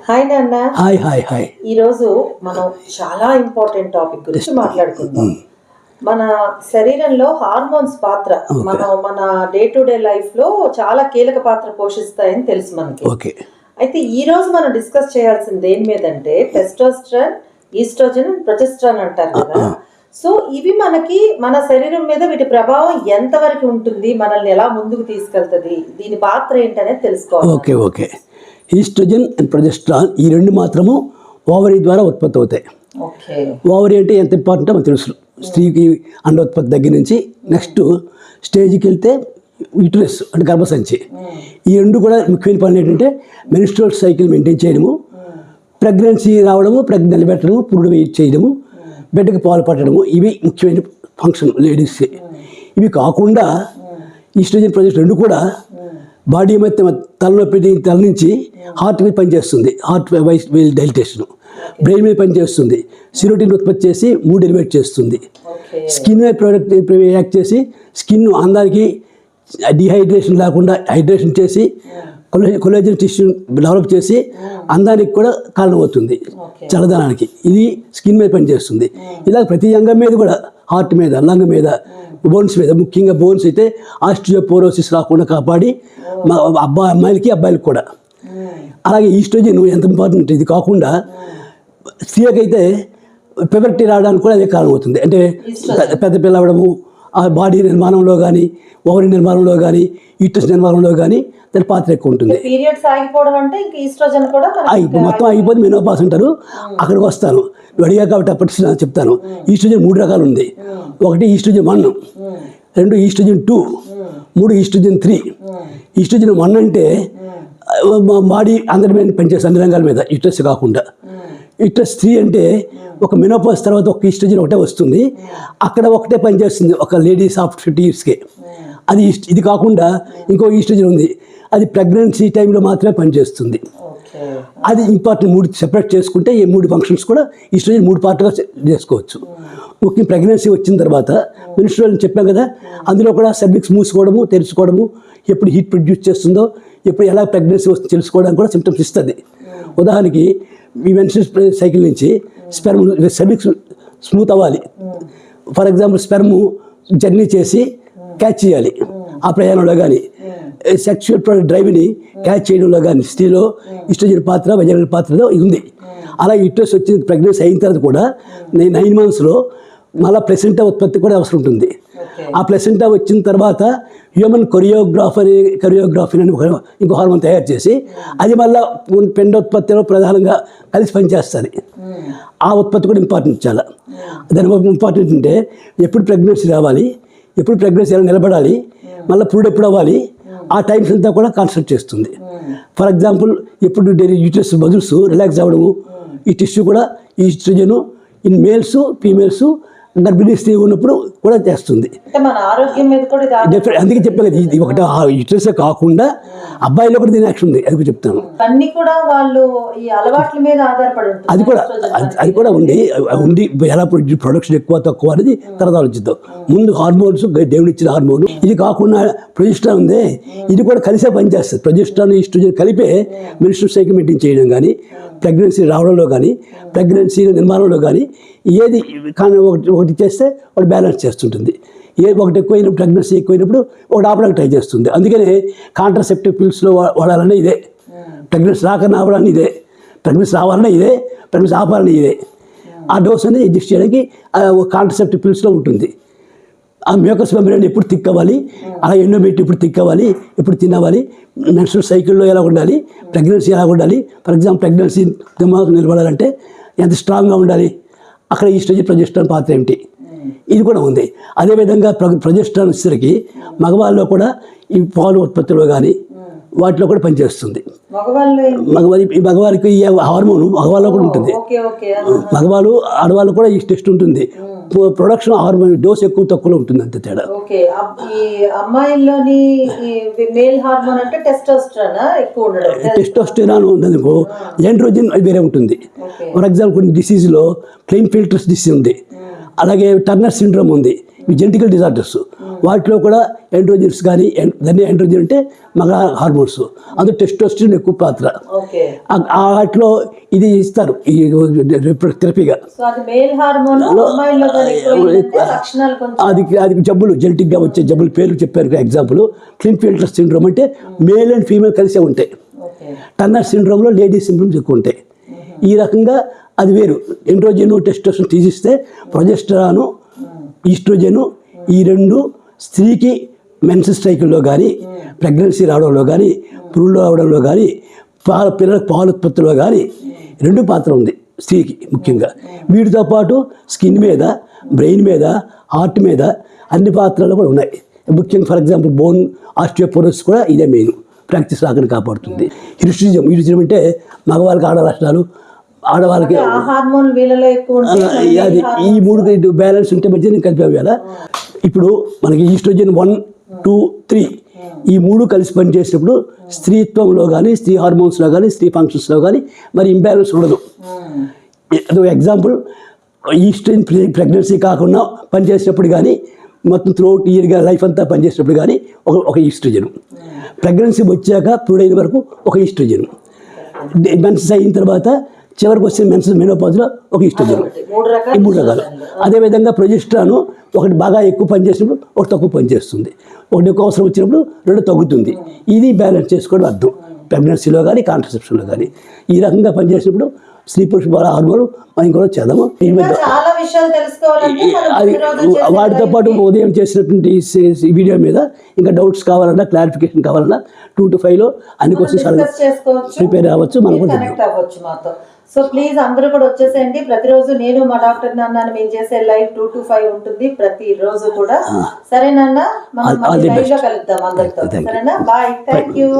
Hi నాన్న. Hi hi hi. ఈరోజు మనం చాలా ఇంపార్టెంట్ టాపిక్ గురించి మాట్లాడుకుందాం. మన శరీరంలో హార్మోన్స్ పాత్ర మన డే టు డే లైఫ్ లో చాలా కీలక పాత్ర పోషిస్తాయని తెలుసు మనకి. ఓకే. అయితే ఈ రోజు మనం డిస్కస్ చేయాల్సింది దేని మీద అంటే టెస్టోస్టెరాన్, ఈస్ట్రోజన్, ప్రొజెస్ట్రాన్ అంటారు కదా. సో ఇవి మనకి మన శరీరం మీద వీటి ప్రభావం ఎంతవరకు ఉంటుంది, మనల్ని ఎలా ముందుకు తీసుకెళ్తుంది, దీని పాత్ర ఏంటనేది తెలుసుకోవాలి. Okay okay. Oestrogen and progesterone ఈ రెండు మాత్రము ఓవరీ ద్వారా ఉత్పత్తి అవుతాయి. ఓవరీ అంటే ఎంత ఇంపార్టెంటో మనకు తెలుసు. స్త్రీకి అండోత్పత్తి దగ్గర నుంచి నెక్స్ట్ స్టేజ్కి వెళ్తే యూటరస్ అంటే గర్భసంచి. ఈ రెండు కూడా ముఖ్యమైన పనులు ఏంటంటే మెన్స్ట్రువల్ సైకిల్ మెయింటైన్ చేయడము, ప్రెగ్నెన్సీ రావడము, నిలబెట్టడము, పురుడు వెయిట్ చేయడము, బిడ్డకి పాలు పట్టడము, ఇవి ముఖ్యమైన ఫంక్షన్ లేడీస్కి. ఇవి కాకుండా ఈస్ట్రోజన్ ప్రొజెస్ట్రాన్ రెండు కూడా బాడీ మొత్తం తలనొప్పి తల నుంచి హార్ట్ మీద పనిచేస్తుంది, హార్ట్ వైస్ డైలిటేషన్, బ్రెయిన్ మీద పనిచేస్తుంది, సిరోటిన్ ఉత్పత్తి చేసి మూడ్ ఎలివేట్ చేస్తుంది, స్కిన్ ప్రోడక్ట్ యాక్ట్ చేసి స్కిన్ అందానికి డిహైడ్రేషన్ లేకుండా హైడ్రేషన్ చేసి కొలాజన్ టిష్యూ డెవలప్ చేసి అందానికి కూడా కారణమవుతుంది, చల్లదనానికి. ఇది స్కిన్ మీద పనిచేస్తుంది. ఇలా ప్రతి అంగం మీద కూడా హార్ట్ మీద, లంగ్ మీద, బోన్స్ మీద, ముఖ్యంగా బోన్స్ అయితే ఆస్టియోపోరోసిస్ రాకుండా కాపాడి అమ్మాయిలకి అబ్బాయిలకి కూడా. అలాగే ఈస్ట్రోజన్ ఎంత ఇంపార్టెంట్. ఇది కాకుండా స్త్రీకి అయితే ప్యూబర్టీ రావడానికి కూడా అదే కారణం అవుతుంది. అంటే పెద్ద పిల్ల అవ్వడము, ఆ బాడీ నిర్మాణంలో కానీ, ఓవరీ నిర్మాణంలో కానీ, యూటరస్ నిర్మాణంలో కానీ దాని పాత్ర ఎక్కువ ఉంటుంది. మొత్తం అయిపోతే మెనోపాస్ అంటారు. అక్కడికి వస్తాను, అడిగా కాబట్టి అప్పటి చెప్తాను. ఈస్ట్రోజన్ 3 రకాలు ఉంది. 1 ఈస్ట్రోజన్ 1, 2 ఈస్ట్రోజన్ 2, 3 ఈస్ట్రోజన్ 3. ఈస్ట్రోజన్ 1 అంటే బాడీ అందరి మీద పనిచేస్తుంది, అన్ని రంగాల మీద, యూటరస్ కాకుండా. యూటరస్ 3 అంటే ఒక మెనోపాస్ తర్వాత ఒక ఈస్ట్రోజన్ ఒకటే వస్తుంది, అక్కడ ఒకటే పనిచేస్తుంది ఒక లేడీస్ ఆఫ్టర్ 50 yearsకి. అది ఇది కాకుండా ఇంకో ఈస్ట్రోజన్ ఉంది, అది ప్రెగ్నెన్సీ టైంలో మాత్రమే పనిచేస్తుంది. అది ఇంపార్టెంట్. 3 సెపరేట్ చేసుకుంటే ఈ 3 ఫంక్షన్స్ కూడా ఈస్ట్రోజన్ 3 పార్ట్గా చేసుకోవచ్చు. ముఖ్యంగా ప్రెగ్నెన్సీ వచ్చిన తర్వాత మెన్స్ట్రువల్ చెప్పాం కదా, అందులో కూడా సర్విక్స్ మూసుకోవడము, తెరుచుకోవడము, ఎప్పుడు హీట్ ప్రొడ్యూస్ చేస్తుందో, ఎప్పుడు ఎలా ప్రెగ్నెన్సీ వస్తుందో తెలుసుకోవడానికి కూడా సిమ్టమ్స్ ఇస్తుంది. ఉదాహరణకి ఈ మెన్స్ట్రువల్ సైకిల్ నుంచి స్పెర్మ్ సర్విక్స్ స్మూత్ అవ్వాలి. ఫర్ ఎగ్జాంపుల్ స్పెర్మ్ జర్నీ చేసి క్యాచ్ చేయాలి, ఆ ప్రయాణంలో కానీ సెక్షువల్ డ్రైవ్ని క్యాచ్ చేయడంలో కానీ స్త్రీలో ఈస్ట్రోజన్ పాత్ర, వెజైనల్ పాత్రలో ఉంది. అలా యూటరస్ వచ్చి ప్రెగ్నెన్సీ అయిన తర్వాత కూడా 9 monthsలో మళ్ళీ ప్లెసెంటా ఉత్పత్తి కూడా అవసరం ఉంటుంది. ఆ ప్లెసెంటా వచ్చిన తర్వాత హ్యూమన్ కొరియోగ్రాఫీ అని ఇంకో హార్మోన్ తయారు చేసి అది మళ్ళీ పిండోత్పత్తిలో ప్రధానంగా కలిసి పనిచేస్తుంది. ఆ ఉత్పత్తి కూడా ఇంపార్టెంట్ చాలా. దాని ఇంపార్టెంట్ అంటే ఎప్పుడు ప్రెగ్నెన్సీ రావాలి, ఎప్పుడు ప్రెగ్నెన్సీ ఎలా నిలబడాలి, మళ్ళీ పురుడు ఎప్పుడు అవ్వాలి, ఆ టైమ్స్ అంతా కూడా కాన్సన్ట్రేట్ చేస్తుంది. ఫర్ ఎగ్జాంపుల్ ఎప్పుడు యూటరస్ బదుల్స్ రిలాక్స్ అవ్వడము, ఈ టిష్యూ కూడా ఈస్ట్రోజన్ ఇన్ మేల్స్, ఫీమేల్స్ గర్భిణీ స్త్రీ ఉన్నప్పుడు కూడా చేస్తుంది. అందుకే చెప్పాను కదా, ఇది ఒకటి యూటరస్ కాకుండా అబ్బాయిలో కూడా దీని యాక్షన్ ఉంది, అది చెప్తాను. అది కూడా ఉంది. ఎలా ప్రొడక్షన్ ఎక్కువ తక్కువ అనేది తర్వాత ఆలోచిద్దాం. ముందు హార్మోన్స్, దేవుడు ఇచ్చిన హార్మోన్. ఇది కాకుండా ప్రొజెస్ట్రాన్ ఉంది, ఇది కూడా కలిసే పనిచేస్తుంది. ప్రొజెస్ట్రాన్, ఈస్ట్రోజన్ కలిపే మెన్స్ట్రువల్ సైకిల్ మెయింటైన్ చేయడం కానీ, ప్రెగ్నెన్సీ రావడంలో కానీ, ప్రెగ్నెన్సీ నిర్మాణంలో కానీ ఏది కానీ ఒకటి చేస్తే ఒకటి బ్యాలెన్స్ చేస్తుంటుంది. ఒకటి ఎక్కువైనప్పుడు, ప్రెగ్నెన్సీ ఎక్కువైనప్పుడు ఒకటి ఆపడానికి ట్రై చేస్తుంది. అందుకనే కాంట్రాసెప్టివ్ పిల్స్లో వాడాలనే ఇదే, ప్రెగ్నెన్సీ రాకన్నా ఆపడాలని ఇదే, ప్రెగ్నెన్సీ రావాలన్నా ఇదే, ప్రెగ్నెన్సీ ఆపాలని ఇదే. ఆ డోస్ అనేది అడ్జస్ట్ చేయడానికి కాంట్రాసెప్టివ్ పిల్స్లో ఉంటుంది. ఆ మ్యూకస్ మెంబ్రేన్ ఎప్పుడు థిక్ అవ్వాలి, అలా ఎండోమెట్రియం ఎప్పుడు థిక్ అవ్వాలి, ఎప్పుడు తినవాలి, మెన్స్ట్రువల్ సైకిల్లో ఎలా ఉండాలి, ప్రెగ్నెన్సీ ఎలా ఉండాలి, ఫర్ ఎగ్జాంపుల్ ప్రెగ్నెన్సీ నిలబడాలంటే ఎంత స్ట్రాంగ్గా ఉండాలి, అక్కడ ఈస్ట్రోజన్ ప్రొజెస్ట్రాన్ పాత్ర ఏమిటి, ఇది కూడా ఉంది. అదేవిధంగా ప్రొజెస్ట్రాన్ వచ్చేసరికి మగవాళ్ళలో కూడా ఈ పాలు ఉత్పత్తిలో కానీ వాటిలో కూడా పనిచేస్తుంది. మగవారికి ఈ హార్మోన్ మగవాళ్ళలో కూడా ఉంటుంది. మగవాళ్ళు, ఆడవాళ్ళు కూడా ఈ టెస్ట్ ఉంటుంది. ప్రొడక్షన్ హార్మోన్ డోస్ ఎక్కువ తక్కువలో ఉంటుంది, అంతే తేడా. టెస్టోస్టెరాన్ ఉందనుకో, ఎండ్రోజన్ వేరే ఉంటుంది. ఫర్ ఎగ్జాంపుల్ కొన్ని డిసీజ్లో క్లెయిన్ఫెల్టర్స్ డిసీజ్ ఉంది, అలాగే టర్నర్ సిండ్రోమ్ ఉంది. ఇవి జెనెటికల్ డిజార్డర్స్. వాటిలో కూడా ఎండ్రోజన్స్ కానీ దాన్ని ఎండ్రోజన్ అంటే మగ హార్మోన్స్, అందులో టెస్టోస్టెరాన్ ఎక్కువ పాత్ర. ఓకే. వాటిలో ఇది ఇస్తారు ఈ థెరపీగా. సో అది మేల్ హార్మోన్, అమ్మాయిల్లో కానీ ఎక్కువ లక్షణాలు కొంచెం అది జబ్బులు జెనెటిక్గా వచ్చే జబ్బులు పేర్లు చెప్పారు. ఎగ్జాంపుల్ క్లిన్ఫెల్టర్ సిండ్రోమ్ అంటే మేల్ అండ్ ఫీమేల్ కలిసే ఉంటాయి. ఓకే. టర్నర్ సిండ్రోమ్లో లేడీ సిండ్రోమ్స్ ఎక్కువ ఉంటాయి. ఈ రకంగా అది వేరు. ఎండ్రోజెన్ టెస్టోస్టెరాన్ తీసిస్తే ప్రొజెస్టెరాను ఈస్ట్రోజెను ఈ రెండు స్త్రీకి మెన్సెస్ సైకిల్లో కానీ ప్రెగ్నెన్సీ రావడంలో కానీ పురుళ్ళు రావడంలో కానీ పిల్లలకు పాలు ఉత్పత్తిలో కానీ రెండు పాత్ర ఉంది స్త్రీకి ముఖ్యంగా. వీటితో పాటు స్కిన్ మీద, బ్రెయిన్ మీద, హార్ట్ మీద అన్ని పాత్రలు కూడా ఉన్నాయి. ముఖ్యంగా ఫర్ ఎగ్జాంపుల్ బోన్ ఆస్టియోపోరోసిస్ కూడా ఇదే మెయిన్ ప్రాక్టీస్ రాకుండా కాపాడుతుంది. హిస్టిజం అంటే మగవాళ్ళకి ఆడ లక్షణాలు, ఆడవాళ్ళకి హార్మోన్ వీళ్ళలో ఎక్కువ ఉంటాయి. అది ఈ మూడు బ్యాలెన్స్ ఉంటే మధ్య నేను కలిపాము కదా. ఇప్పుడు మనకి ఈస్ట్రోజన్ 1, 2, 3 ఈ మూడు కలిసి పనిచేసినప్పుడు స్త్రీత్వంలో కానీ, స్త్రీ హార్మోన్స్లో కానీ, స్త్రీ ఫంక్షన్స్లో కానీ మరి ఇంబ్యాలెన్స్ ఉండదు. అది ఎగ్జాంపుల్ ఈస్ట్రోజన్ ప్రెగ్నెన్సీ కాకుండా పనిచేసినప్పుడు కానీ, మొత్తం త్రూఅవుట్ ఇయర్గా లైఫ్ అంతా పనిచేసినప్పుడు కానీ ఒక ఈస్ట్రోజన్, ప్రెగ్నెన్సీ వచ్చాక పురుడైన వరకు ఒక ఈస్ట్రోజన్, మెన్సెస్ అయిన తర్వాత చివరికి వచ్చే మెనోపాజ్లో ఒక ఈస్ట్రోజన్. ఈ మూడు రకాలు. అదేవిధంగా ప్రొజెస్టెరాన్ ఒకటి బాగా ఎక్కువ పనిచేసినప్పుడు ఒకటి తక్కువ పనిచేస్తుంది, ఒకటి ఎక్కువ అవసరం వచ్చినప్పుడు రెండు తగ్గుతుంది. ఇది బ్యాలెన్స్ చేసుకోవడం అర్థం ప్రెగ్నెన్సీలో కానీ కాంట్రసెప్షన్లో కానీ. ఈ రకంగా పనిచేసినప్పుడు స్త్రీ పురుష హార్మోన్ మనం కూడా చేద్దాము. చాలా విషయాలు తెలుసుకోవాలంటే అది వాటితో పాటు ఉదయం చేసినటువంటి ఈ వీడియో మీద ఇంకా డౌట్స్ కావాలన్నా, క్లారిఫికేషన్ కావాలన్నా 2 to 5లో అన్ని క్వశ్చన్స్ ప్రిపేర్ అవ్వచ్చు, మనం కూడా కనెక్ట్ అవ్వచ్చు మాతో. సో ప్లీజ్ అందరూ కూడా వచ్చేసేయండి. ప్రతిరోజు నేను మా డాక్టర్ నాన్న మేము చేసే లైవ్ 2 to 5 ఉంటుంది ప్రతిరోజు కూడా. సరేనా? మనం లైవ్ లో కలుద్దాం అందరితో. సరేనా? బాయ్. Thank you.